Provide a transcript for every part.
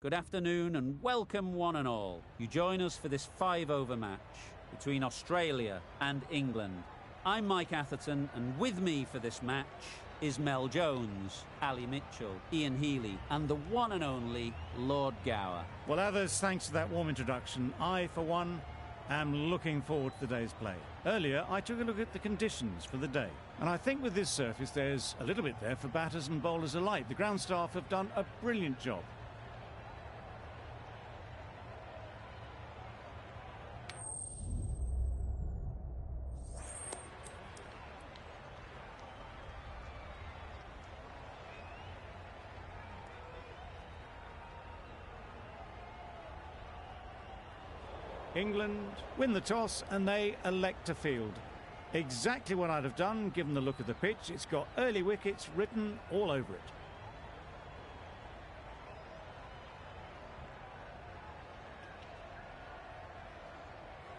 Good afternoon and welcome one and all. You join us for this 5-over match between Australia and England. I'm Mike Atherton, and with me for this match is Mel Jones, Ali Mitchell, Ian Healy and the one and only Lord Gower. Well, others, thanks to that warm introduction, I, for one, am looking forward to the day's play. Earlier, I took a look at the conditions for the day, and I think with this surface there's a little bit there for batters and bowlers alike. The ground staff have done a brilliant job. England win the toss and they elect to field. Exactly what I'd have done given the look of the pitch. It's got early wickets written all over it.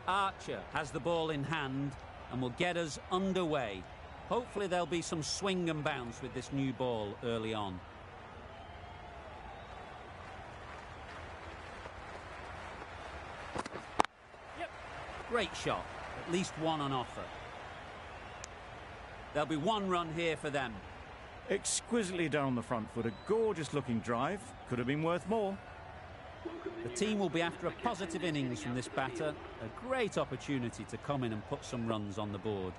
Archer has the ball in hand and will get us underway. Hopefully there'll be some swing and bounce with this new ball early on. Great shot, at least one on offer. There'll be one run here for them. Exquisitely done on the front foot, a gorgeous looking drive, could have been worth more. The team will be after a positive innings from this batter, a great opportunity to come in and put some runs on the board.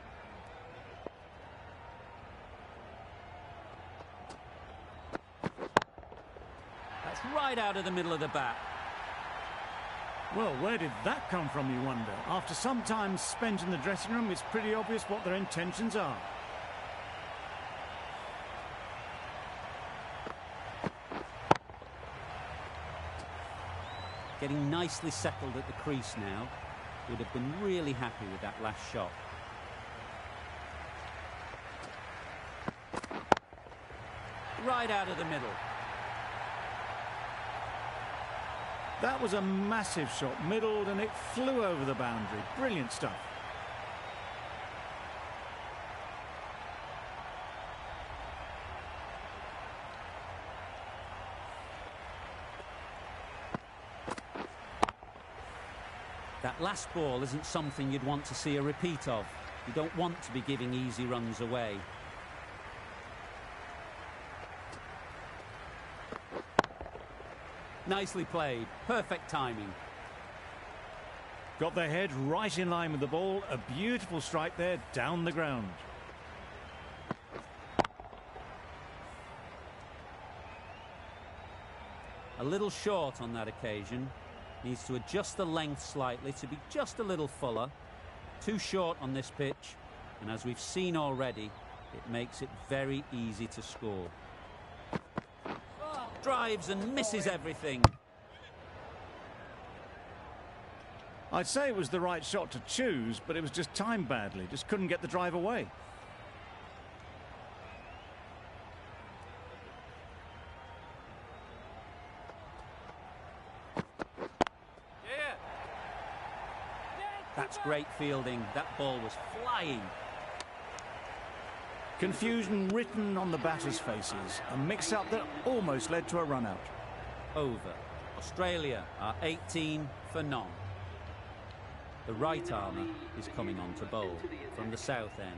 That's right out of the middle of the bat. Well, where did that come from, you wonder? After some time spent in the dressing room, it's pretty obvious what their intentions are. Getting nicely settled at the crease now. Would have been really happy with that last shot. Right out of the middle. That was a massive shot, middled, and it flew over the boundary. Brilliant stuff. That last ball isn't something you'd want to see a repeat of. You don't want to be giving easy runs away. Nicely played. Perfect timing. Got their head right in line with the ball. A beautiful strike there down the ground. A little short on that occasion. Needs to adjust the length slightly to be just a little fuller. Too short on this pitch. And as we've seen already, it makes it very easy to score. Drives and misses everything. I'd say it was the right shot to choose, but it was just timed badly. Just couldn't get the drive away. That's great fielding. That ball was flying. Confusion written on the batters' faces. A mix-up that almost led to a run-out. Over. Australia are 18 for none. The right armour is coming on to bowl from the south end.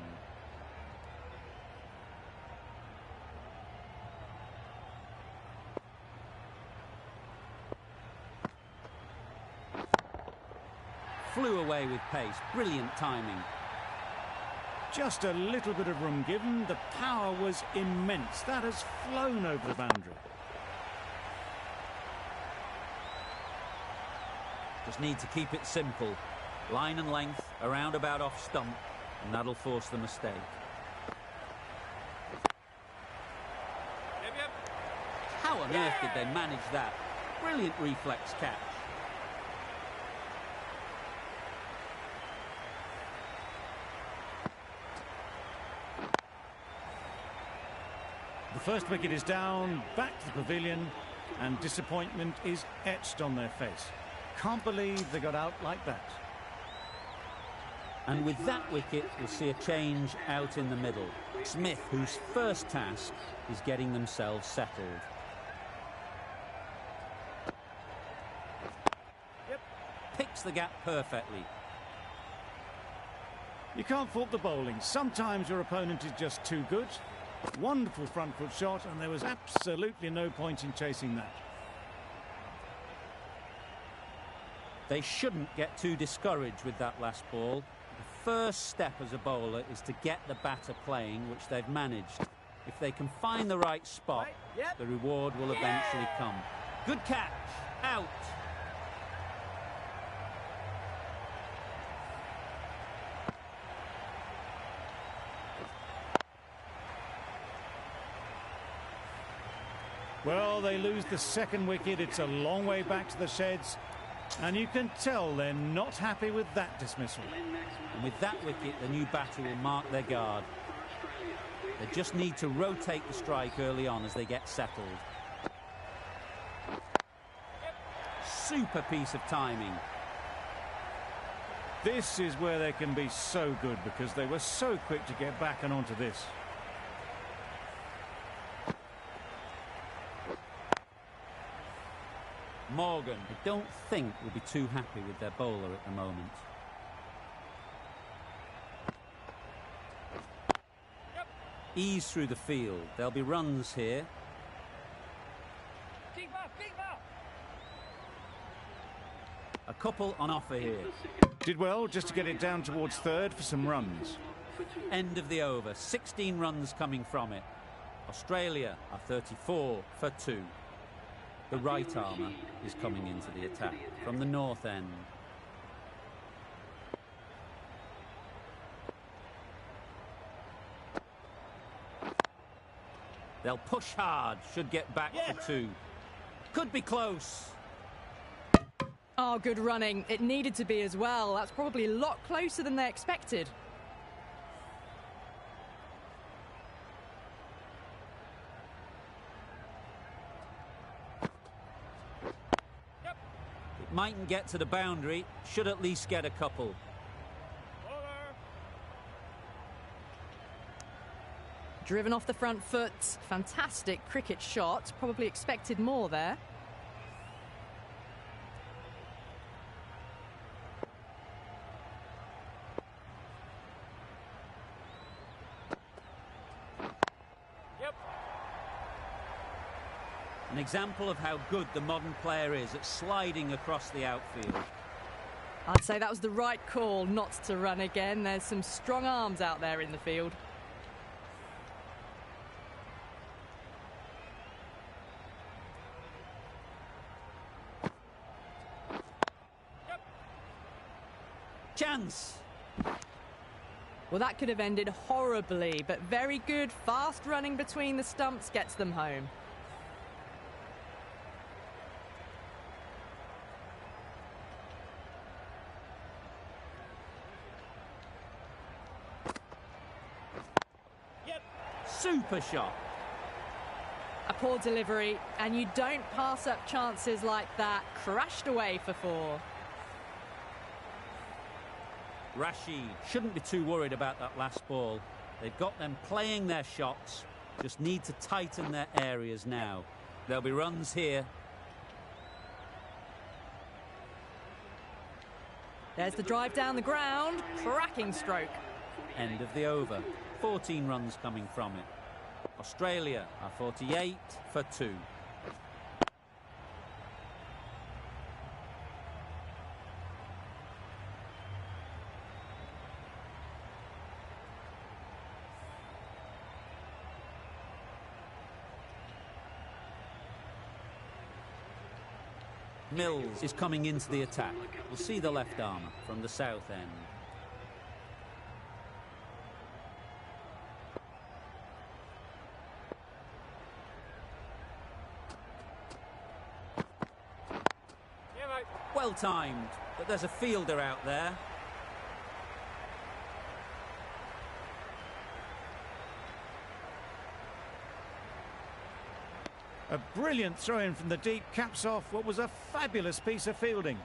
Flew away with pace. Brilliant timing. Just a little bit of room given. The power was immense. That has flown over the boundary. Just need to keep it simple. Line and length, around about off stump, and that'll force the mistake. How on earth did they manage that? Brilliant reflex catch. The first wicket is down, back to the pavilion, and disappointment is etched on their face. Can't believe they got out like that. And with that wicket, we'll see a change out in the middle. Smith, whose first task is getting themselves settled. the gap perfectly. You can't fault the bowling. Sometimes your opponent is just too good. Wonderful front foot shot, and there was absolutely no point in chasing that. They shouldn't get too discouraged with that last ball. The first step as a bowler is to get the batter playing, which they've managed. If they can find the right spot, the reward will eventually come. Good catch. Out. Well, they lose the second wicket. It's a long way back to the sheds. And you can tell they're not happy with that dismissal. And with that wicket, the new batter will mark their guard. They just need to rotate the strike early on as they get settled. Super piece of timing. This is where they can be so good because they were so quick to get back and onto this. Morgan, I don't think, will be too happy with their bowler at the moment. Ease through the field. There'll be runs here. A couple on offer here. Did well just to get it down towards third for some runs. End of the over. 16 runs coming from it. Australia are 34 for 2. The right armour is coming into the attack from the north end. They'll push hard, should get back for 2. Could be close. Oh, good running. It needed to be as well. That's probably a lot closer than they expected. It mightn't get to the boundary, should at least get a couple. Driven off the front foot. Fantastic cricket shot. Probably expected more there. An example of how good the modern player is at sliding across the outfield. I'd say that was the right call not to run again. There's some strong arms out there in the field. Chance! Well, that could have ended horribly, but very good. Fast running between the stumps gets them home. Super shot. A poor delivery, and you don't pass up chances like that. Crashed away for 4. Rashid shouldn't be too worried about that last ball. They've got them playing their shots, just need to tighten their areas now. There'll be runs here. There's the drive down the ground. Cracking stroke. End of the over. 14 runs coming from it. Australia are 48 for 2. Mills is coming into the attack. We'll see the left armour from the south end. Well timed, but there's a fielder out there. A brilliant throw-in from the deep caps off what was a fabulous piece of fielding.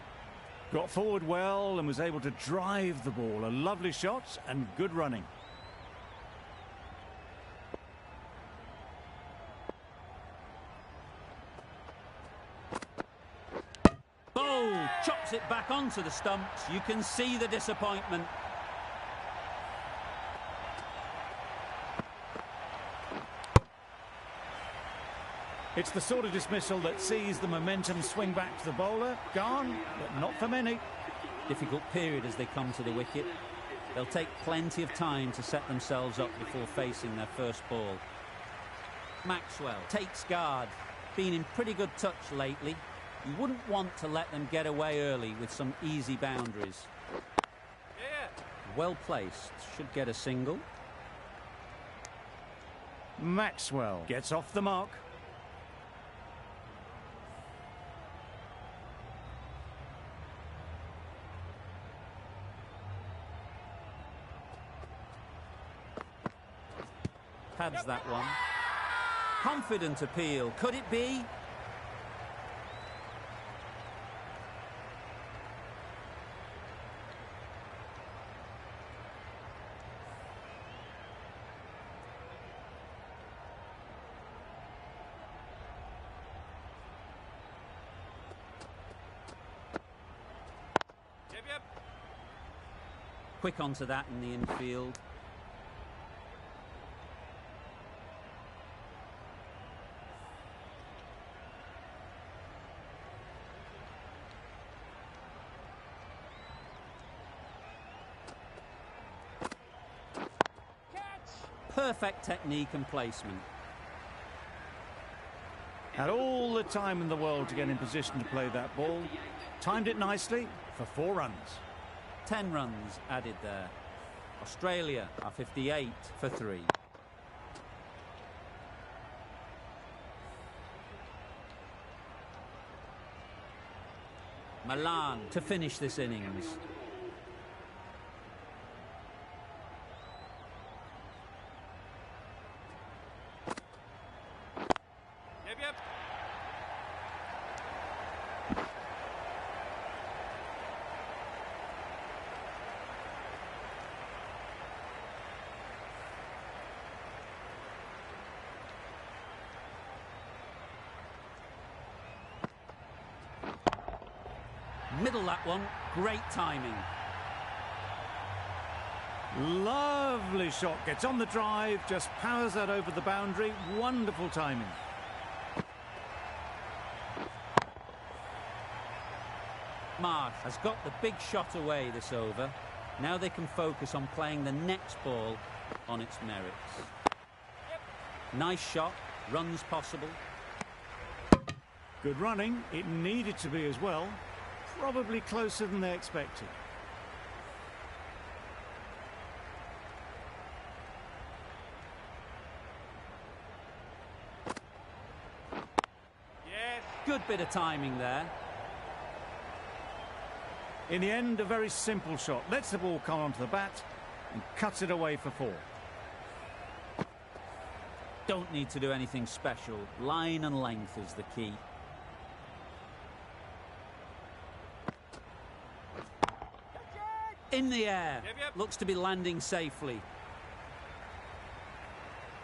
Got forward well and was able to drive the ball. A lovely shot and good running. Bold Chops it back onto the stumps. You can see the disappointment. It's the sort of dismissal that sees the momentum swing back to the bowler. Gone, but not for many. Difficult period as they come to the wicket. They'll take plenty of time to set themselves up before facing their first ball. Maxwell takes guard. Been in pretty good touch lately. You wouldn't want to let them get away early with some easy boundaries. Well placed. Should get a single. Maxwell gets off the mark. Pads that one. Confident appeal. Could it be? Yep. Quick onto that in the infield. Perfect technique and placement. Had all the time in the world to get in position to play that ball. Timed it nicely for 4 runs. 10 runs added there. Australia are 58 for 3. Malan to finish this innings. Yep. Middle that one. Great timing. Lovely shot. Gets on the drive, just powers that over the boundary. Wonderful timing. Marsh has got the big shot away this over. Now they can focus on playing the next ball on its merits. Nice shot. Runs possible. Good running. It needed to be as well. Probably closer than they expected. Yes. Good bit of timing there. In the end, a very simple shot. Lets the ball come onto the bat and cuts it away for 4. Don't need to do anything special. Line and length is the key. In the air. Yep. Looks to be landing safely.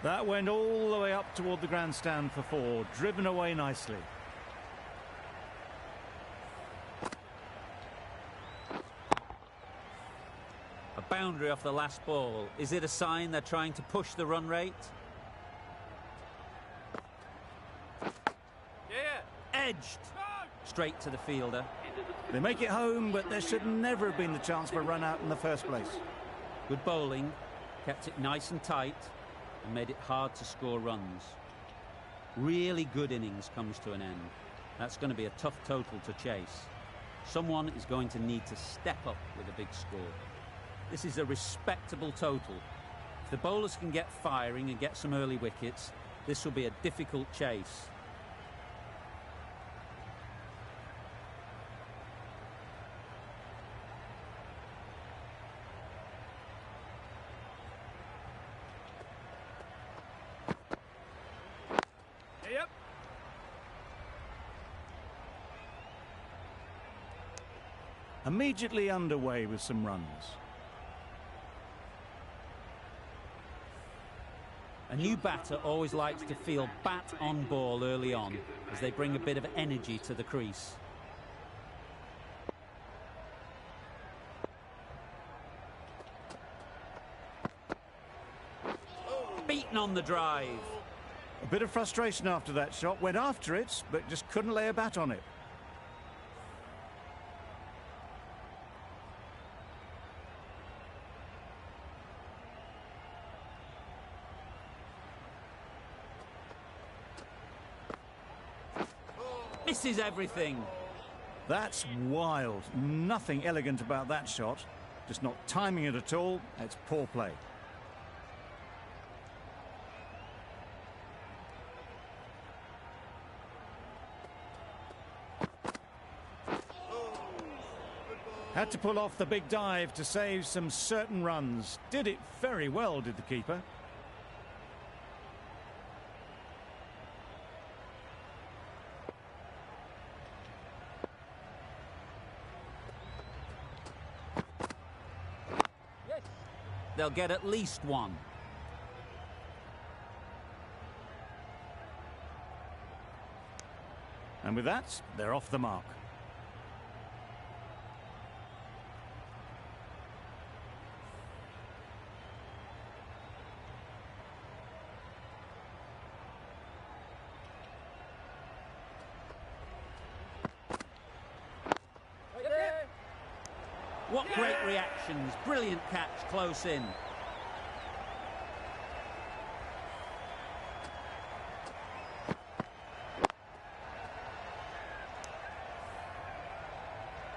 That went all the way up toward the grandstand for 4. Driven away nicely. A boundary off the last ball. Is it a sign they're trying to push the run rate? Edged. Straight to the fielder. They make it home, but there should never have been the chance for a run out in the first place. Good bowling. Kept it nice and tight and made it hard to score runs. Really good innings comes to an end. That's going to be a tough total to chase. Someone is going to need to step up with a big score. This is a respectable total. If the bowlers can get firing and get some early wickets, this will be a difficult chase. Yep. Immediately underway with some runs. A new batter always likes to feel bat on ball early on as they bring a bit of energy to the crease. on the drive. A bit of frustration after that shot. Went after it, but just couldn't lay a bat on it. Misses everything. That's wild. Nothing elegant about that shot. Just not timing it at all. It's poor play. Had to pull off the big dive to save some certain runs. Did it very well, did the keeper. They'll get at least one. And with that, they're off the mark. What great reactions. Brilliant catch close in.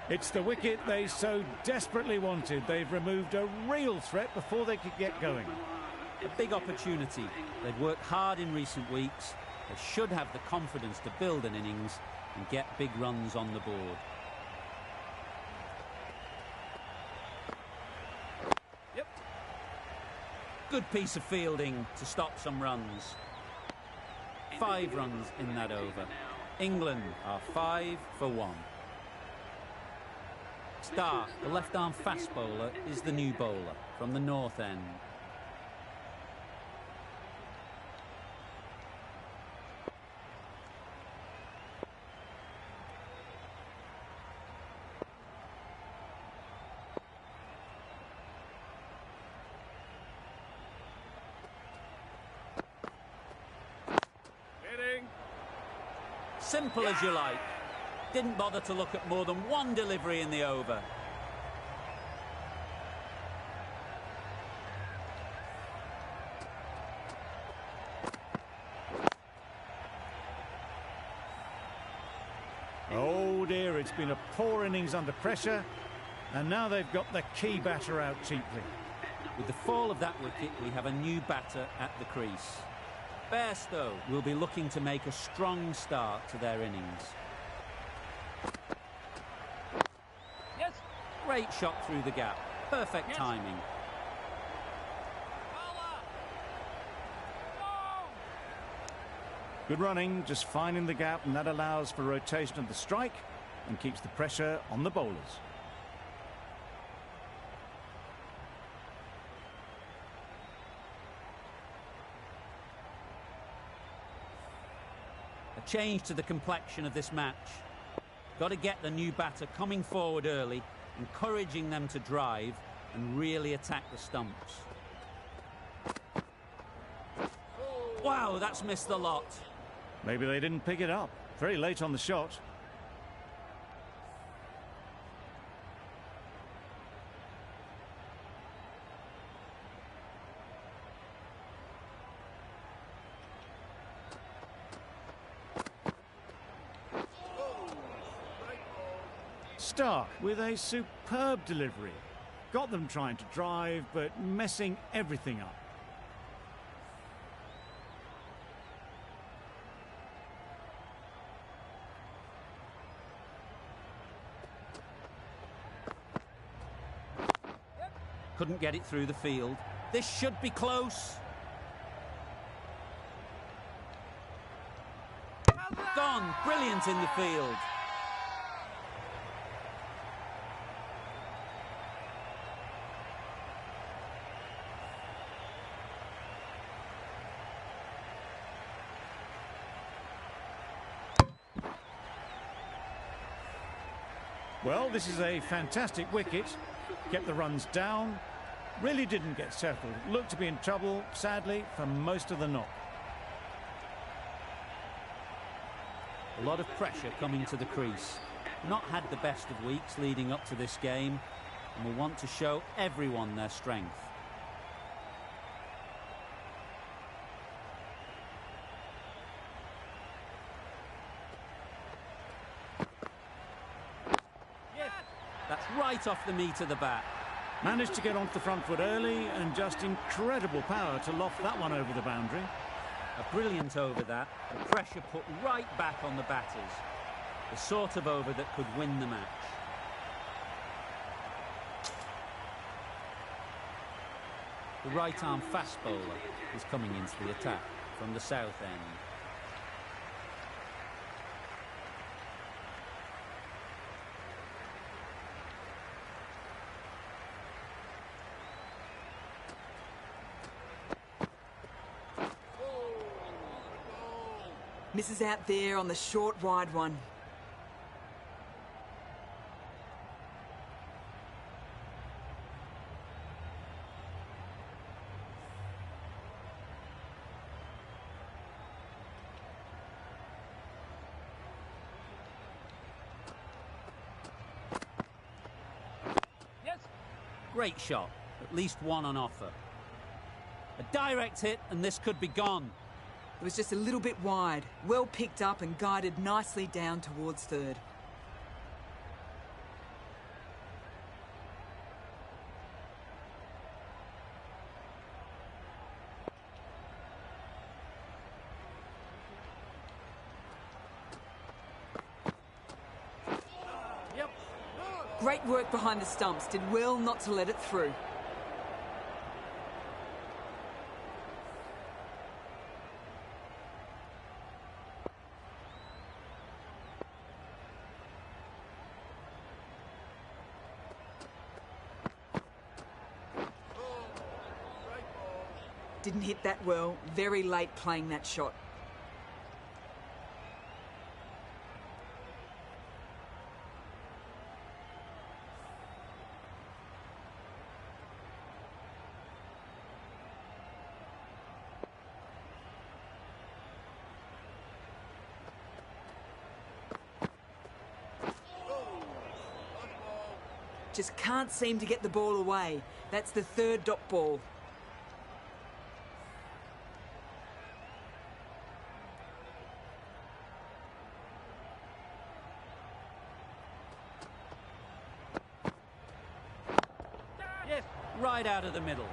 It's the wicket they so desperately wanted. They've removed a real threat before they could get going. A big opportunity. They've worked hard in recent weeks. They should have the confidence to build an innings and get big runs on the board. Good piece of fielding to stop some runs. 5 runs in that over. England are 5 for 1. Stark, the left-arm fast bowler, is the new bowler from the north end. Simple as you like. Didn't bother to look at more than one delivery in the over. Oh dear, it's been a poor innings under pressure, and now they've got the key batter out cheaply. With the fall of that wicket, we have a new batter at the crease. Bairstow will be looking to make a strong start to their innings. Yes. Great shot through the gap. Perfect timing. Good running, just finding the gap, and that allows for rotation of the strike and keeps the pressure on the bowlers. A change to the complexion of this match. Got to get the new batter coming forward early, encouraging them to drive and really attack the stumps. Wow, that's missed the lot. Maybe they didn't pick it up. Very late on the shot. Stark with a superb delivery. Got them trying to drive, but messing everything up. Couldn't get it through the field. This should be close. Gone. Brilliant in the field. Well, this is a fantastic wicket. Kept the runs down. really didn't get settled. Looked to be in trouble, sadly, for most of the knock. A lot of pressure coming to the crease. Not had the best of weeks leading up to this game, and will want to show everyone their strength. That's right off the meat of the bat. Managed to get onto the front foot early and just incredible power to loft that one over the boundary. A brilliant over that, the pressure put right back on the batters. The sort of over that could win the match. The right-arm fast bowler is coming into the attack from the south end. Misses out there on the short wide one. Yes. Great shot, at least one on offer. A direct hit and this could be gone. It was just a little bit wide, well picked up and guided nicely down towards third. Yep. Great work behind the stumps, did well not to let it through. Didn't hit that well, very late playing that shot. Just can't seem to get the ball away. That's the third dot ball. Yes, right out of the middle.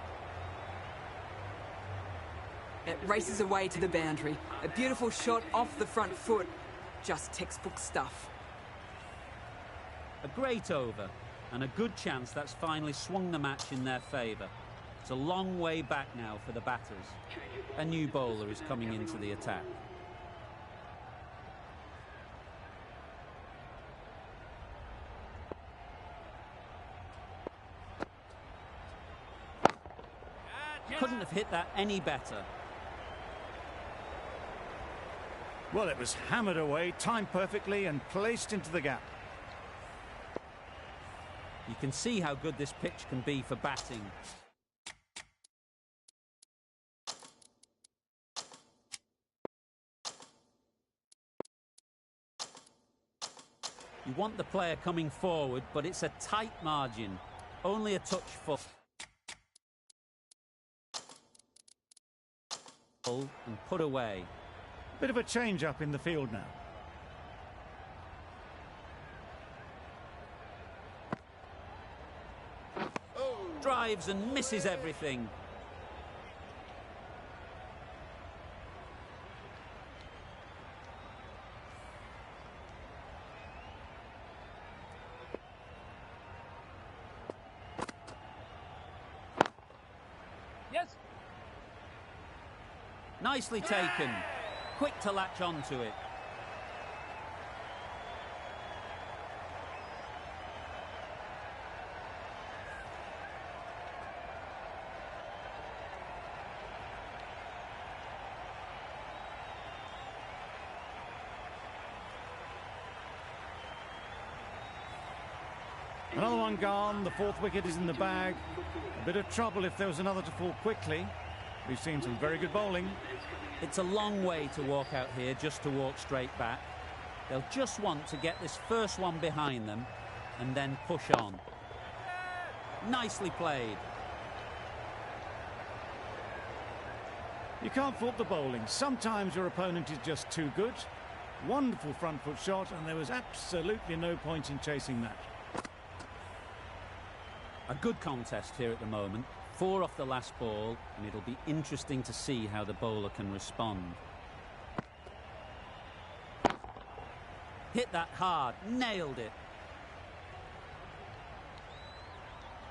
It races away to the boundary. A beautiful shot off the front foot. Just textbook stuff. A great over, and a good chance that's finally swung the match in their favour. It's a long way back now for the batters. A new bowler is coming into the attack. Couldn't have hit that any better. Well, it was hammered away, timed perfectly and placed into the gap. You can see how good this pitch can be for batting. You want the player coming forward, but it's a tight margin. Only a touch for... and put away. Bit of a change up in the field now. Drives and misses everything. Yes. Nicely taken. Quick to latch onto it. Another one gone. The fourth wicket is in the bag. A bit of trouble if there was another to fall quickly. We've seen some very good bowling. It's a long way to walk out here just to walk straight back. They'll just want to get this first one behind them and then push on. Nicely played. You can't fault the bowling. Sometimes your opponent is just too good. Wonderful front foot shot, and there was absolutely no point in chasing that. A good contest here at the moment. 4 off the last ball, and it'll be interesting to see how the bowler can respond. Hit that hard, nailed it.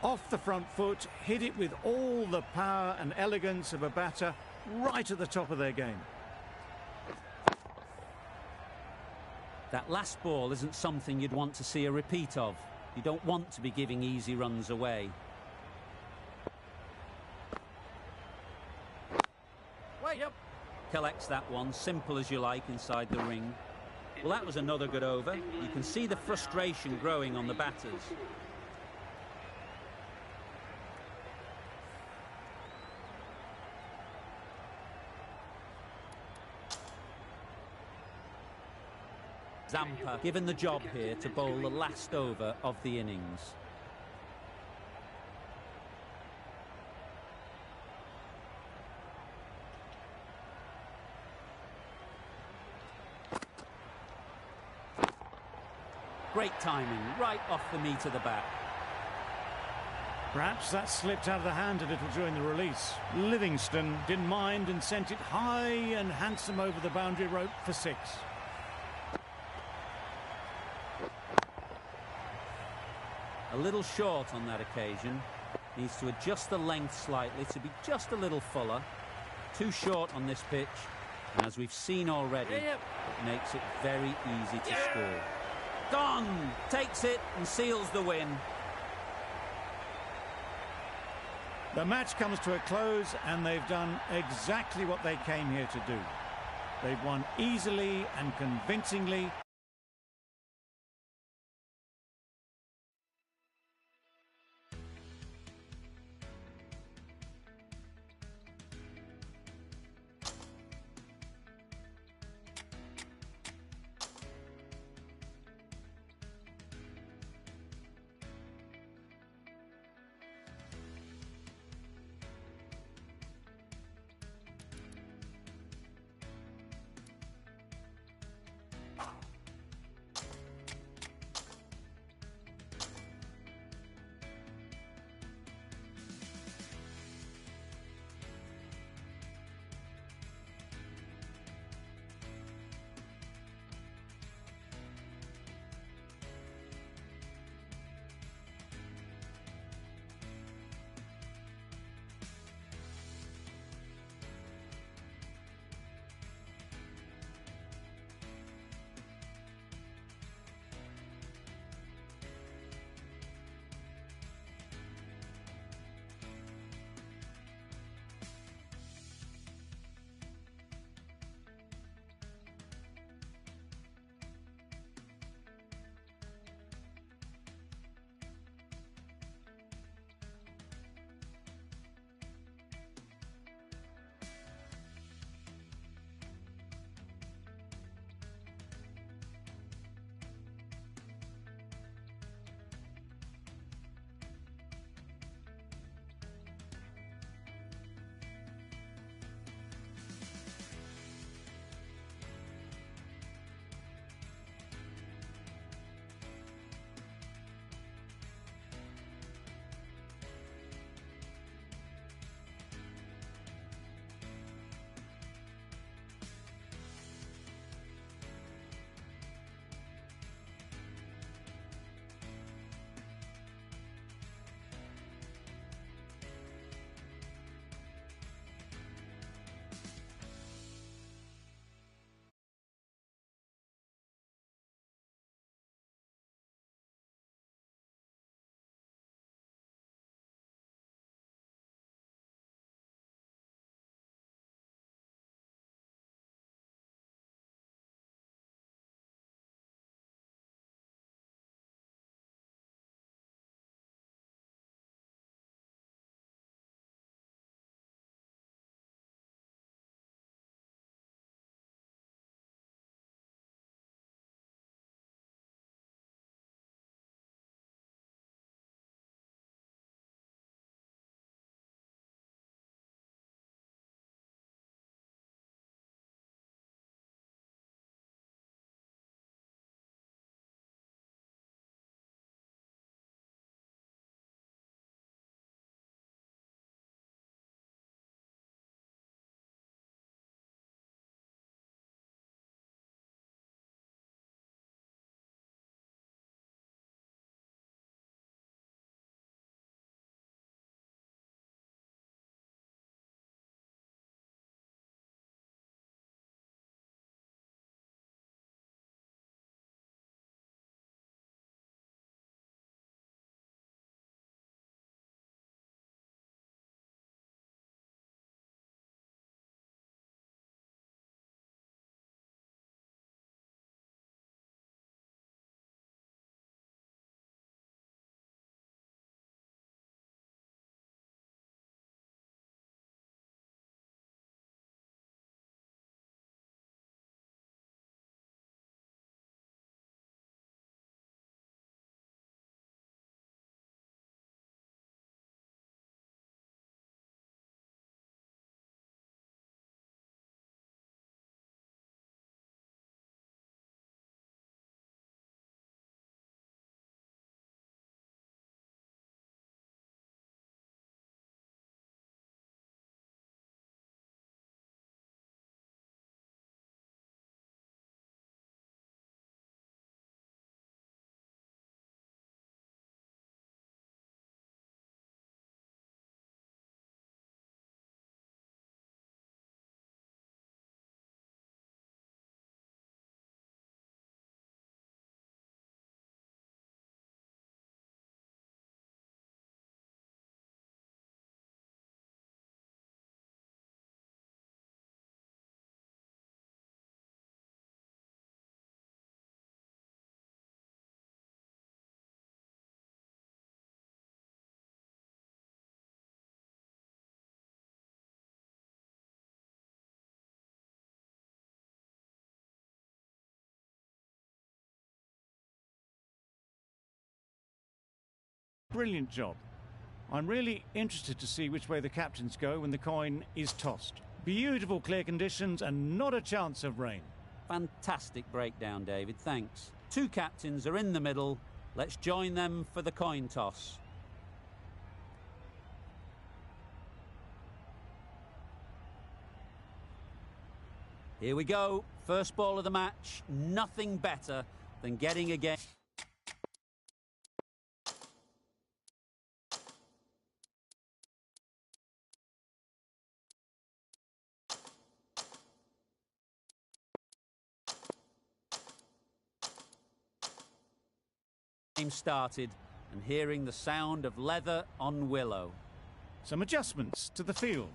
Off the front foot, hit it with all the power and elegance of a batter, right at the top of their game. That last ball isn't something you'd want to see a repeat of. You don't want to be giving easy runs away. Yep. Collects that one, simple as you like, inside the ring. Well, that was another good over. You can see the frustration growing on the batters. Zampa given the job here to bowl the last over of the innings. Great timing, right off the meat of the bat. Perhaps that slipped out of the hand a little during the release. Livingston didn't mind and sent it high and handsome over the boundary rope for 6. A little short on that occasion. Needs to adjust the length slightly to be just a little fuller. Too short on this pitch. And as we've seen already, it makes it very easy to score. Gone! Takes it and seals the win. The match comes to a close, and they've done exactly what they came here to do. They've won easily and convincingly. brilliant job. I'm really interested to see which way the captains go when the coin is tossed. Beautiful clear conditions and not a chance of rain. Fantastic breakdown, David, thanks. Two captains are in the middle. Let's join them for the coin toss. Here we go. First ball of the match. Nothing better than getting a game. Game started and hearing the sound of leather on willow. Some adjustments to the field.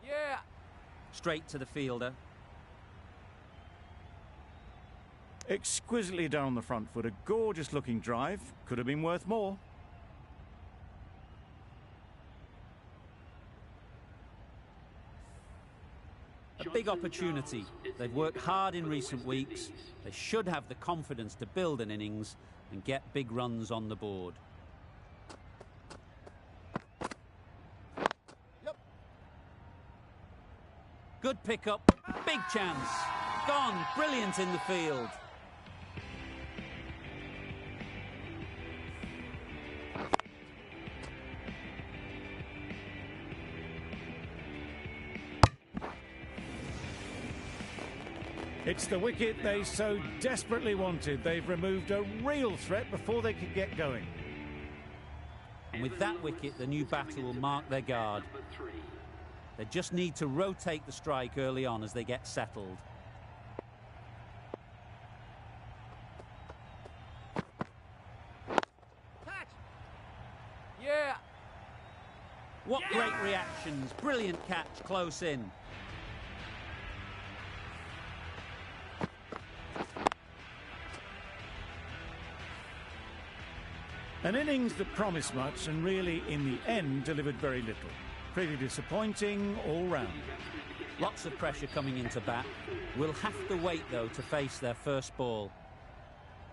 Yeah. Straight to the fielder. Exquisitely down the front foot, a gorgeous looking drive. Could have been worth more. A big opportunity. They've worked hard in recent weeks. They should have the confidence to build an innings and get big runs on the board. Yep. Good pickup. Big chance. Gone. Brilliant in the field. It's the wicket they so desperately wanted. They've removed a real threat before they could get going. And with that wicket, the new batter will mark their guard. They just need to rotate the strike early on as they get settled. Catch. Yeah. What great reactions. Brilliant catch close in. An innings that promised much and really, in the end, delivered very little. Pretty disappointing all round. Lots of pressure coming into bat. We'll have to wait, though, to face their first ball.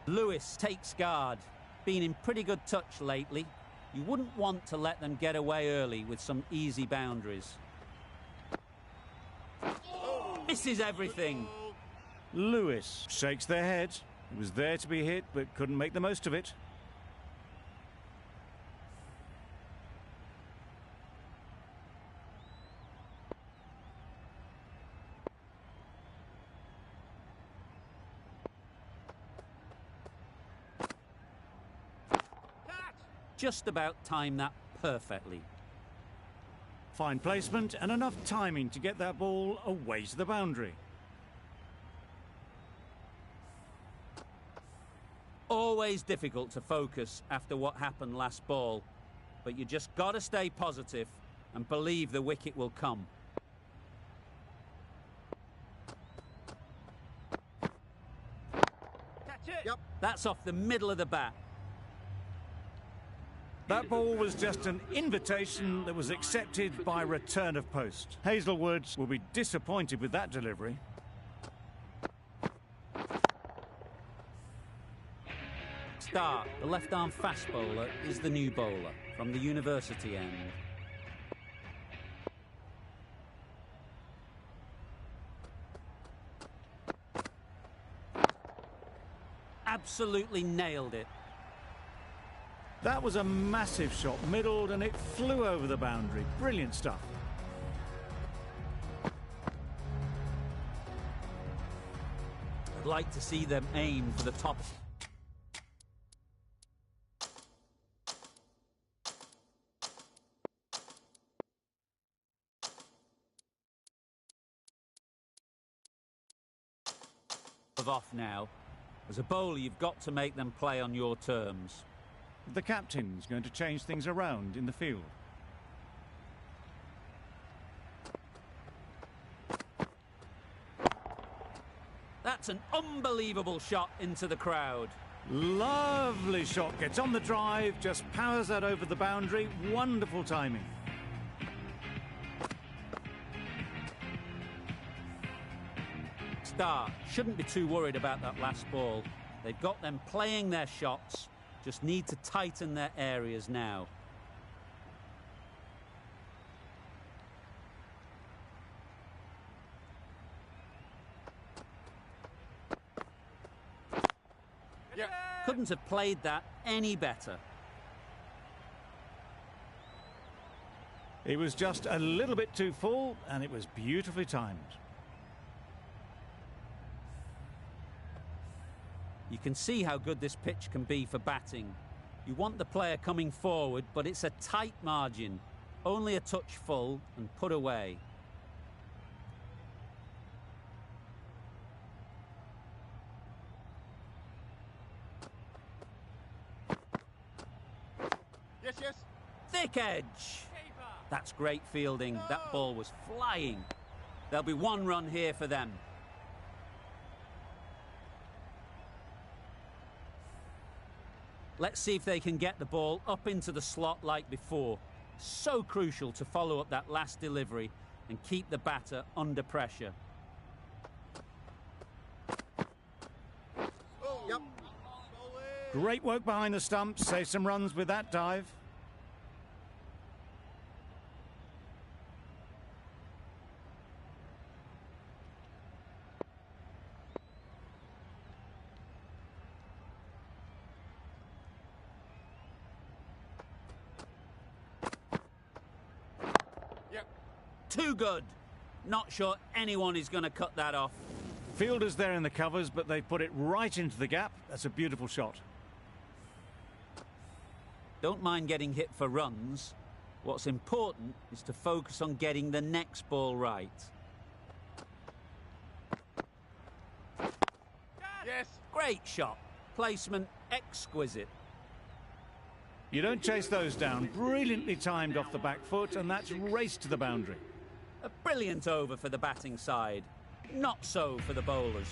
Lewis takes guard. Been in pretty good touch lately. You wouldn't want to let them get away early with some easy boundaries. Misses everything. Lewis shakes their head. It was there to be hit, but couldn't make the most of it. Just about timed that perfectly. Fine placement and enough timing to get that ball away to the boundary. Always difficult to focus after what happened last ball, but you just got to stay positive and believe the wicket will come. Catch it. Yep. That's off the middle of the bat. That ball was just an invitation that was accepted by return of post. Hazelwood will be disappointed with that delivery. Stark, the left-arm fast bowler, is the new bowler from the university end. Absolutely nailed it. That was a massive shot, middled, and it flew over the boundary. Brilliant stuff. I'd like to see them aim for the top. Off now. As a bowler, you've got to make them play on your terms. The captain's going to change things around in the field. That's an unbelievable shot into the crowd. Lovely shot. Gets on the drive, just powers that over the boundary. Wonderful timing. start. Shouldn't be too worried about that last ball. They've got them playing their shots, just need to tighten their areas now. Yeah. Couldn't have played that any better. It was just a little bit too full, and it was beautifully timed. You can see how good this pitch can be for batting. You want the player coming forward, but it's a tight margin. Only a touch full and put away. Yes, yes. Thick edge. That's great fielding. That ball was flying. There'll be one run here for them. Let's see if they can get the ball up into the slot like before. So crucial to follow up that last delivery and keep the batter under pressure. Yep. Great work behind the stumps. Save some runs with that dive. Yep. Too good. Not sure anyone is going to cut that off. Fielders there in the covers, but they put it right into the gap. That's a beautiful shot. Don't mind getting hit for runs. What's important is to focus on getting the next ball right. Yes. Great shot. Placement exquisite. You don't chase those down. Brilliantly timed off the back foot, and that's raced to the boundary. A brilliant over for the batting side. Not so for the bowlers.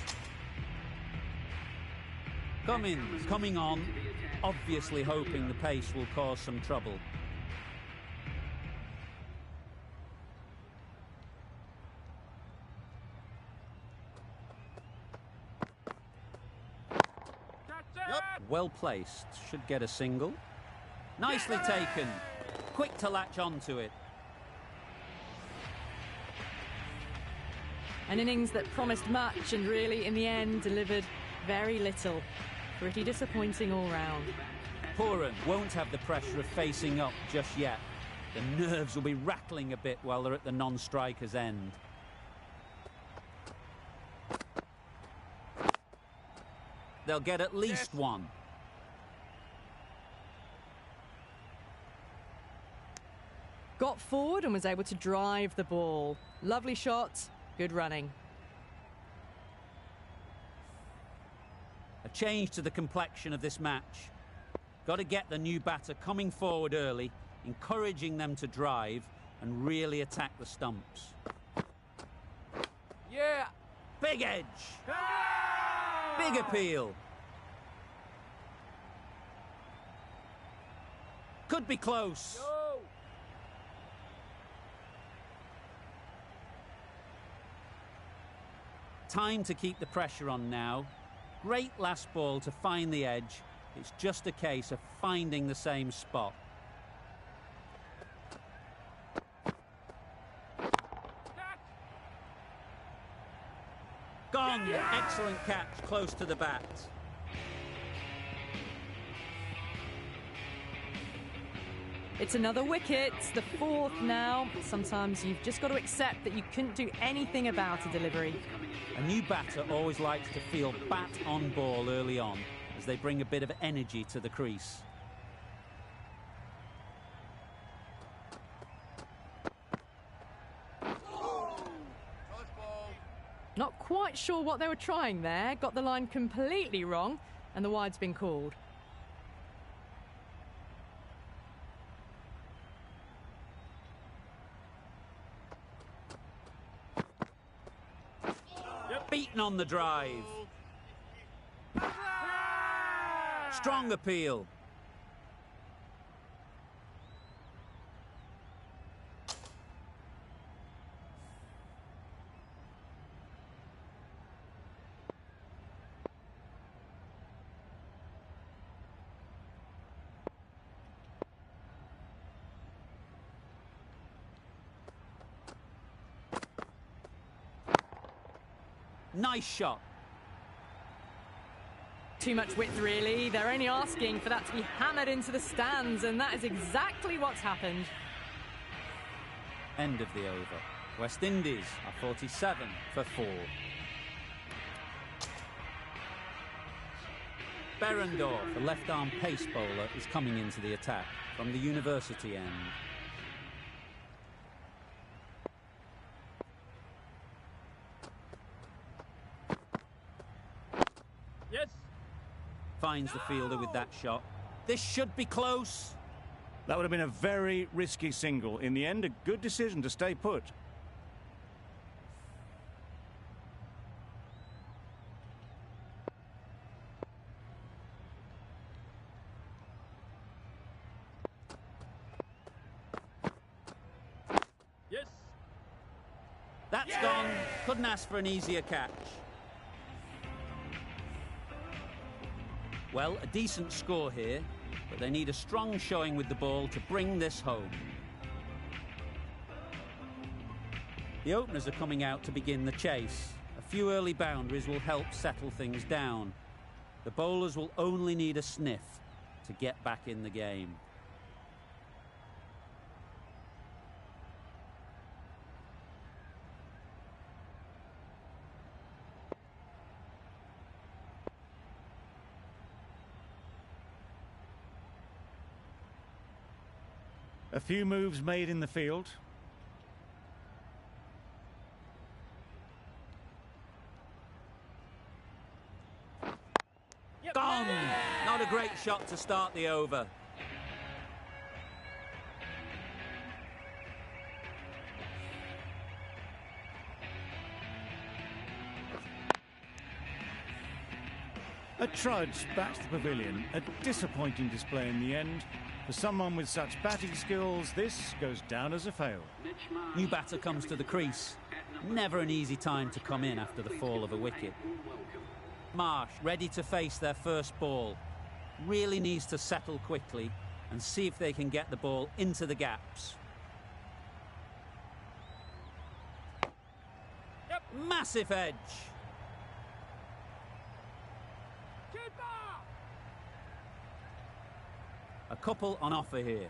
Cummins coming on, obviously hoping the pace will cause some trouble. Yep. Well placed, should get a single. Nicely taken, quick to latch onto it. An innings that promised much and really, in the end, delivered very little. Pretty disappointing all round. Pooran won't have the pressure of facing up just yet. The nerves will be rattling a bit while they're at the non-striker's end. They'll get at least one. Got forward and was able to drive the ball. Lovely shot, good running. A change to the complexion of this match. Got to get the new batter coming forward early, encouraging them to drive and really attack the stumps. Yeah. Big edge. Big appeal. Could be close. No. Time to keep the pressure on now. Great last ball to find the edge. It's just a case of finding the same spot. Gone! Excellent catch, close to the bat. It's another wicket, the fourth now. Sometimes you've just got to accept that you couldn't do anything about a delivery. A new batter always likes to feel bat on ball early on, as they bring a bit of energy to the crease. Nice ball. Not quite sure what they were trying there. Got the line completely wrong, and the wide's been called. Beaten on the drive. Strong appeal. Nice shot. Too much width, really. They're only asking for that to be hammered into the stands, and that is exactly what's happened. End of the over. West Indies are 47 for 4. Berendorf, the left-arm pace bowler, is coming into the attack from the university end. Yes. Finds the fielder with that shot. This should be close. That would have been a very risky single. In the end, a good decision to stay put. Yes. That's gone. Couldn't ask for an easier catch. Well, a decent score here, but they need a strong showing with the ball to bring this home. The openers are coming out to begin the chase. A few early boundaries will help settle things down. The bowlers will only need a sniff to get back in the game. A few moves made in the field. Gone! Not a great shot to start the over. A trudge back to the pavilion. A disappointing display in the end. For someone with such batting skills, this goes down as a fail. New batter comes to the crease. Never an easy time to come in after the fall of a wicket. Marsh ready to face their first ball. Really needs to settle quickly and see if they can get the ball into the gaps. Yep. Massive edge. A couple on offer here.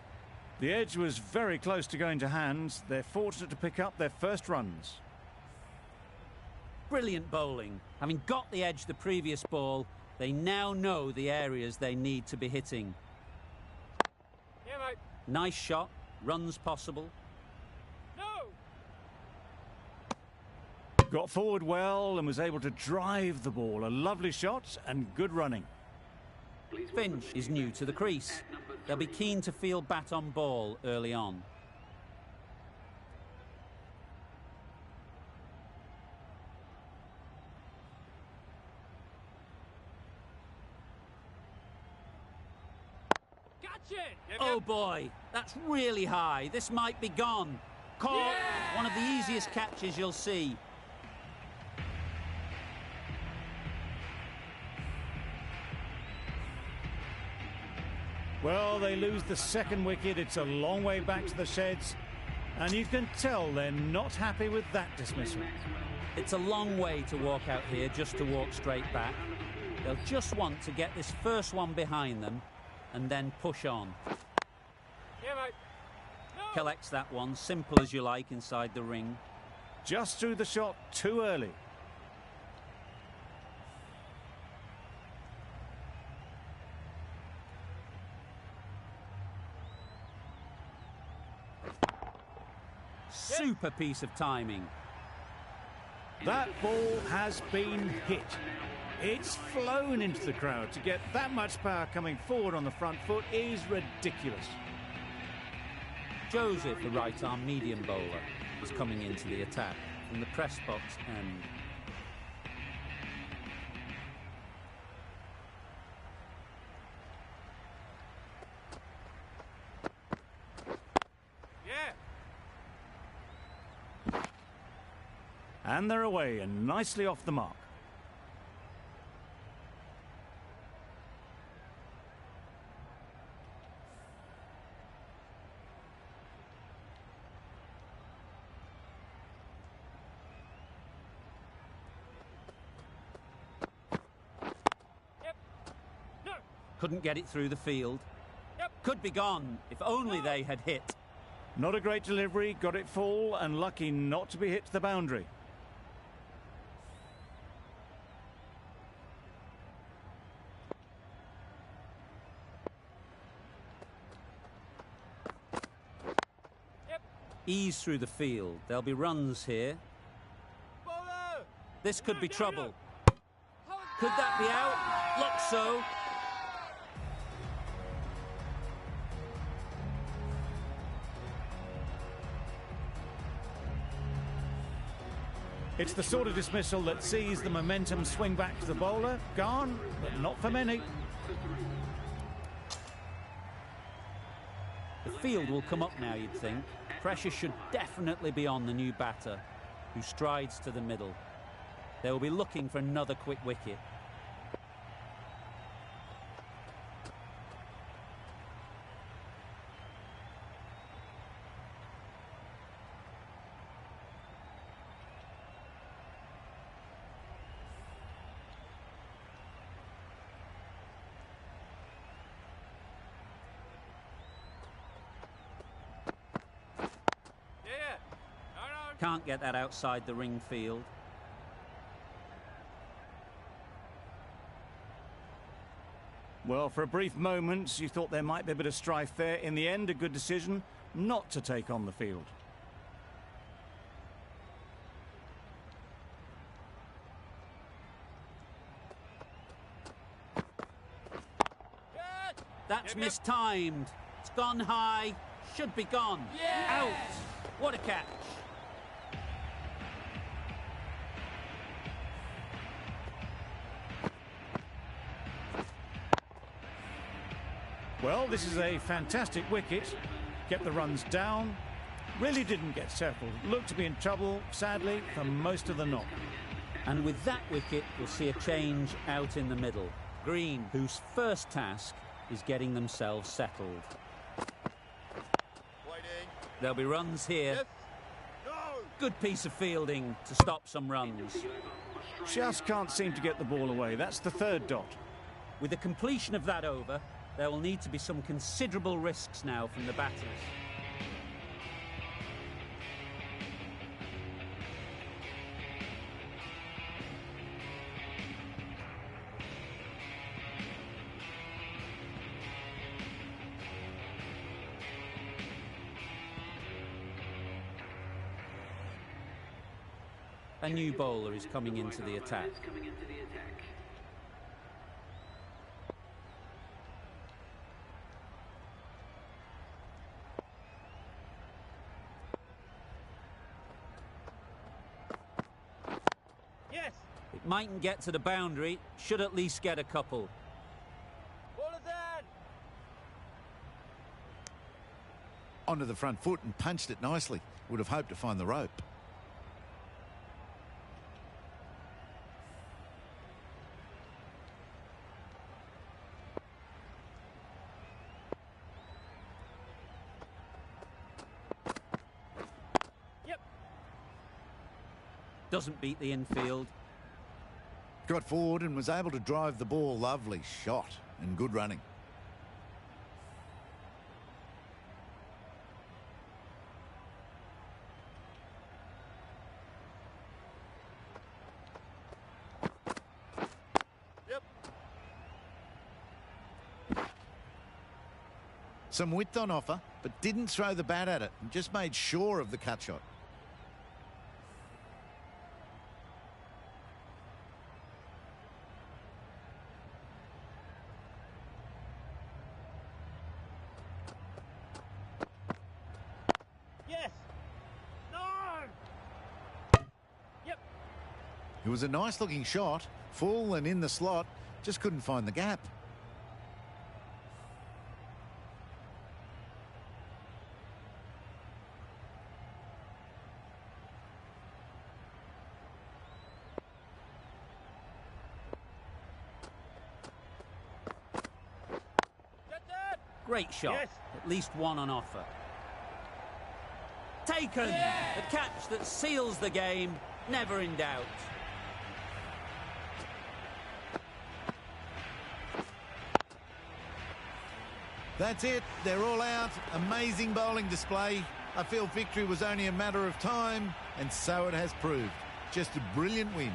The edge was very close to going to hands. They're fortunate to pick up their first runs. Brilliant bowling. Having got the edge the previous ball, they now know the areas they need to be hitting. Yeah, mate. Nice shot. Runs possible. No. Got forward well and was able to drive the ball. A lovely shot and good running. Finch is new to the crease. They'll be keen to field bat on ball early on. Catch it. Yep, Oh yep. boy, that's really high. This might be gone. Caught. Yeah! One of the easiest catches you'll see. Well, they lose the second wicket. It's a long way back to the sheds. And you can tell they're not happy with that dismissal. It's a long way to walk out here just to walk straight back. They'll just want to get this first one behind them and then push on. Yeah, mate. No. Collects that one, simple as you like, inside the ring. Just threw the shot too early. Super piece of timing. That ball has been hit. It's flown into the crowd. To get that much power coming forward on the front foot is ridiculous. Joseph, the right-arm medium bowler, is coming into the attack from the press box end. Yeah. And they're away and nicely off the mark. Couldn't get it through the field. Yep. Could be gone if only they had hit. Not a great delivery, got it full and lucky not to be hit to the boundary. Yep. Ease through the field. There'll be runs here. Bowler! This could be No, no, trouble. no. Could that be out? Looks so. It's the sort of dismissal that sees the momentum swing back to the bowler. Gone, but not for many. The field will come up now, you'd think. Pressure should definitely be on the new batter, who strides to the middle. They will be looking for another quick wicket. Yeah. No, no. Can't get that outside the ring field. Well, for a brief moment, you thought there might be a bit of strife there. In the end, a good decision not to take on the field. Yes. That's Yep, yep. mistimed. It's gone high. Should be gone. Yeah. Out. What a catch. Well, this is a fantastic wicket. Kept the runs down. Really didn't get settled. Looked to be in trouble, sadly, for most of the knock. And with that wicket, we'll see a change out in the middle. Green, whose first task is getting themselves settled. Waiting. There'll be runs here. Yes. No. Good piece of fielding to stop some runs. Just can't seem to get the ball away. That's the third dot. With the completion of that over, there will need to be some considerable risks now from the batters. A new bowler is coming into the attack. Yes. It mightn't get to the boundary, should at least get a couple. Bowler's in. Onto the front foot and punched it nicely. Would have hoped to find the rope. Yep. Doesn't beat the infield. Got forward and was able to drive the ball. Lovely shot and good running. Yep. Some width on offer, but didn't throw the bat at it and just made sure of the cut shot. Yes. No. Yep. It was a nice looking shot, full and in the slot, just couldn't find the gap. Get that. Great shot. Yes. At least one on offer. Taken! The catch that seals the game, never in doubt. That's it. They're all out. Amazing bowling display. I feel victory was only a matter of time, and so it has proved. Just a brilliant win.